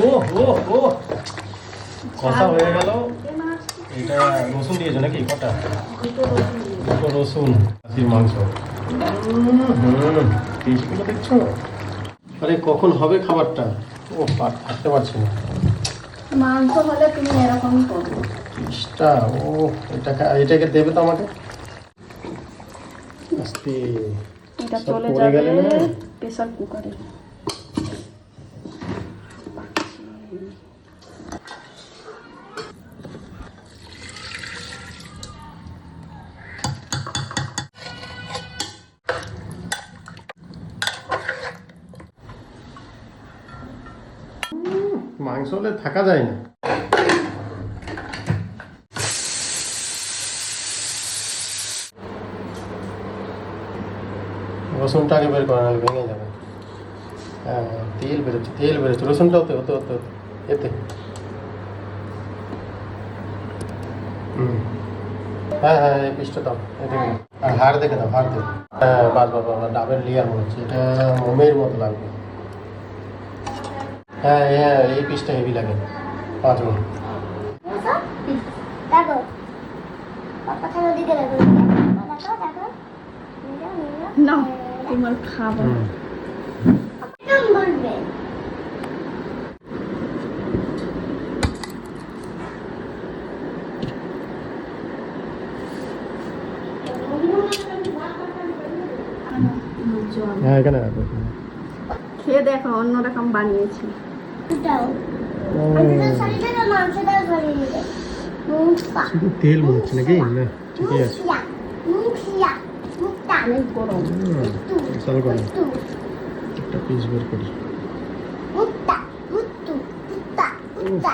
ও ও ও কষা হয়ে গেল। এটা রসুন দিয়েছো নাকি? কটা? দুটো রসুন, খাসির মাংস। পিসগুলো দেখছো? আরে কখন হবে খাবারটা? ও থাকতে পারছি না। মাংস হলে তুমি এরকম করবে। পিসটা ও এটাকে দেবে তো আমাকে। আস্তে এটা সব চলে পড়ে যাবে গেলে না। প্রেসার কুকারে। মাংস হলে থাকা যায় না। রসুনটা আগে বের করা নাহলে ভেঙে যাবে। হ্যাঁ তেল বেরোচ্ছে রসুনটা হতে হতে হতে হতে এতে। হ্যাঁ হ্যাঁ এই পিসটা দাও, এদিকে দাও। আর হাড় দেখে দাও, হাড় দেখে। হ্যাঁ বাস বাস বাস, ডাবের লেয়ার মনে হচ্ছে, এটা মোমের মতো লাগবে। হ্যাঁ হ্যাঁ এই পিসটা হেভি লাগে। 5 মিনিট। দেখো পাপা খালো দিকে দেখো দেখো না তোমার খাবার কেমন বলবে হ্যাঁ এখানে রাখো। খেয়ে দেখো অন্যরকম বানিয়েছি। দাও আমি তো সারিয়ে দাও মাংসটাও সারিয়ে দিতে মুখটা শুধু তেল মনে হচ্ছে নাকি? না ঠিকই আছে। মুখিয়া মুখটা অনেক গরম। মশলা করে একটা পিস বের করি। মুখটা মুত্তু মুত্তা মুত্তা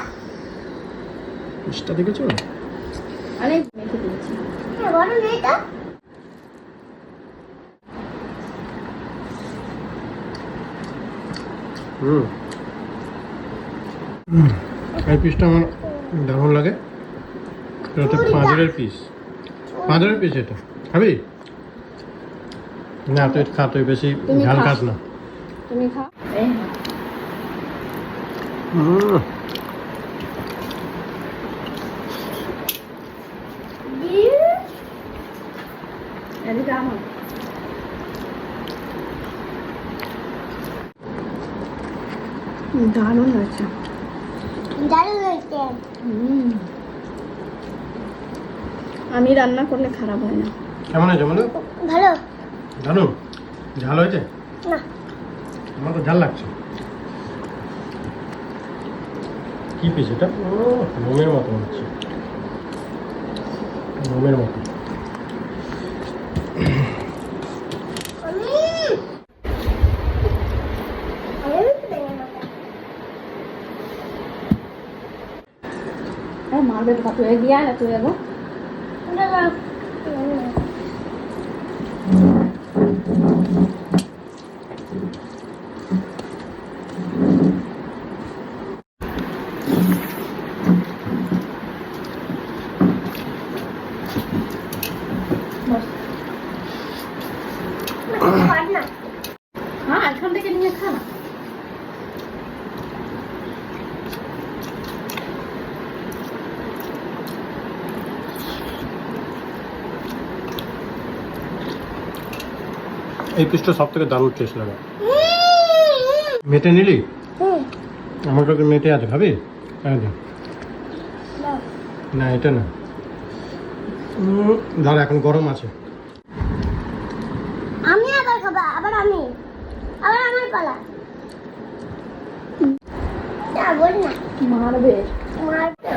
পিসটা দেখেছো? অনেক মেখে দিয়েছি। হ্যাঁ বলো না এটা এই পিসটা আমার দারুণ লাগে। এটা হচ্ছে পাঁজরের পিস। পাঁজরের পিস এটা খাবি? না তুই খা, তুই বেশি তুমি ঝাল খাও। খাস না। তুমি খাও। এই এদিকে আমার দারুণ আছে। দারুণ হয়েছে আমি রান্না করলে খারাপ হয় না। কেমন হয়েছে বলো? ভালো জানো ঝাল হয়েছে? না আমার তো ঝাল লাগছে। কি পিস এটা? ও মোমের মতো হচ্ছে, মোমের মতো। मार तो तू दिया ना तू एगो हाँ एखान থেকে নিয়ে খা না। এই পিসটা সব থেকে দারুণ টেস্ট লাগে। মেটে নিলি? আমার কাছে মেটে আছে, খাবি? না এটা না, দাঁড়া এখন গরম আছে। আমি আবার খাবো, আবার আমি আবার আমার পালা না বল না মারবে মারবে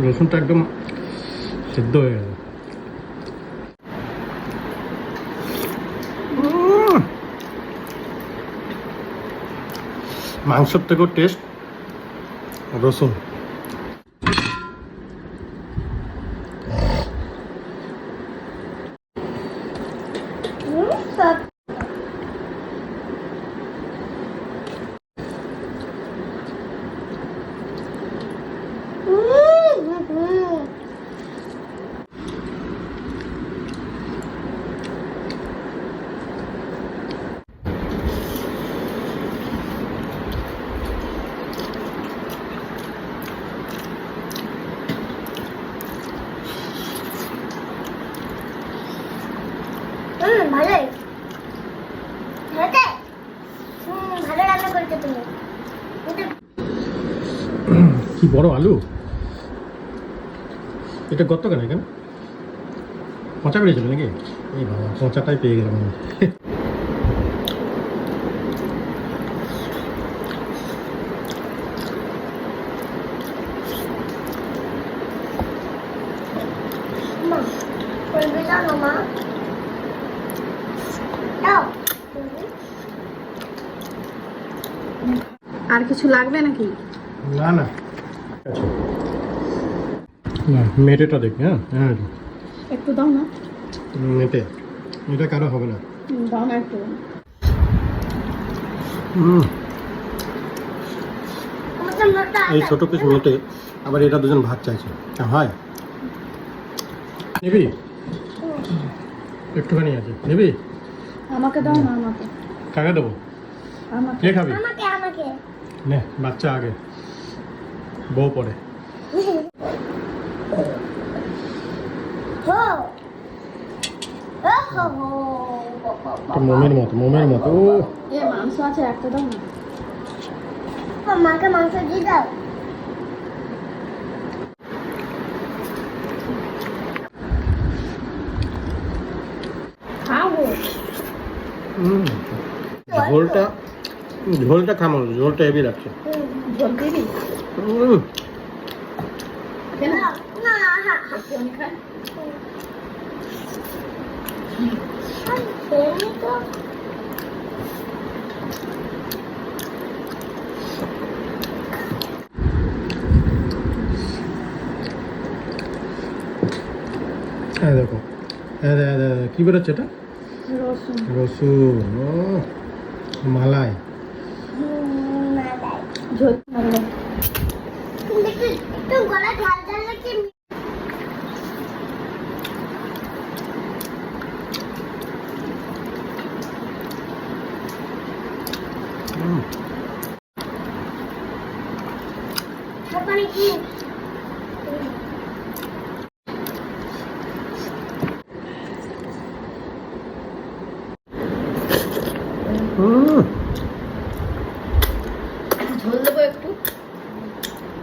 রসুনটা একদম সিদ্ধ হয়ে গেল। মাংসর থেকেও টেস্ট রসুন। কি বড় আলু, এটা গর্ত কেন এখানে, পচা বেরিয়েছিল নাকি? এই বাবা, পচাটাই পেয়ে গেলাম আমি। মা করবে জানো মা দাও আর কিছু লাগবে নাকি? না না, আচ্ছা না, মেটেটা দেখি। হ্যাঁ হ্যাঁ, একটু দাও না। মেটে, এটা কারো হবে না। দাও না একটু। আমাকে মোটা এই ছোট পিস মেটে আবার এটা দুজন ভাত চাইছে, হয় নিবি? একটুখানি আছে, নিবি? আমাকে দাও না, আমাকে কাকে দেবো? আমাকে। কে খাবি? আমাকে আমাকে নে, বাচ্চা আগে, বউ পরে। হো হো হো মোমের মতো, মোমের মতো। ও এ মাংস আছে, একটা দাও না। মাকে মাংস দিয়ে দাও খাবো। ঝোলটা, ঝোলটা খামাল, ঝোলটা হেভি লাগছে। ঝোল দিবি? হুম, কেন? না আমি খাই। খেয়ে তো এই দেখো, কি বেরোচ্ছে এটা? রসুন। রসুন, ও মালাই। না দাই ঝোল ভালো। কিন্তু একটু গলা ঝাল ঝাল লাগছে ওখানে কি ঝোল দেবো একটু।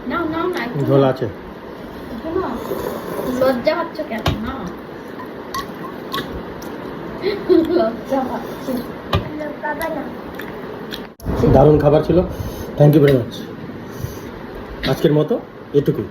নাও নাও না, একটু ঝোল নাও। আছে। একটু নাও। লজ্জা পাচ্ছ কেন? না লজ্জা পাচ্ছে। বাবা না দারুণ খাবার ছিল, থ্যাংক ইউ ভেরি মাচ। আজকের মতো এটুকুই।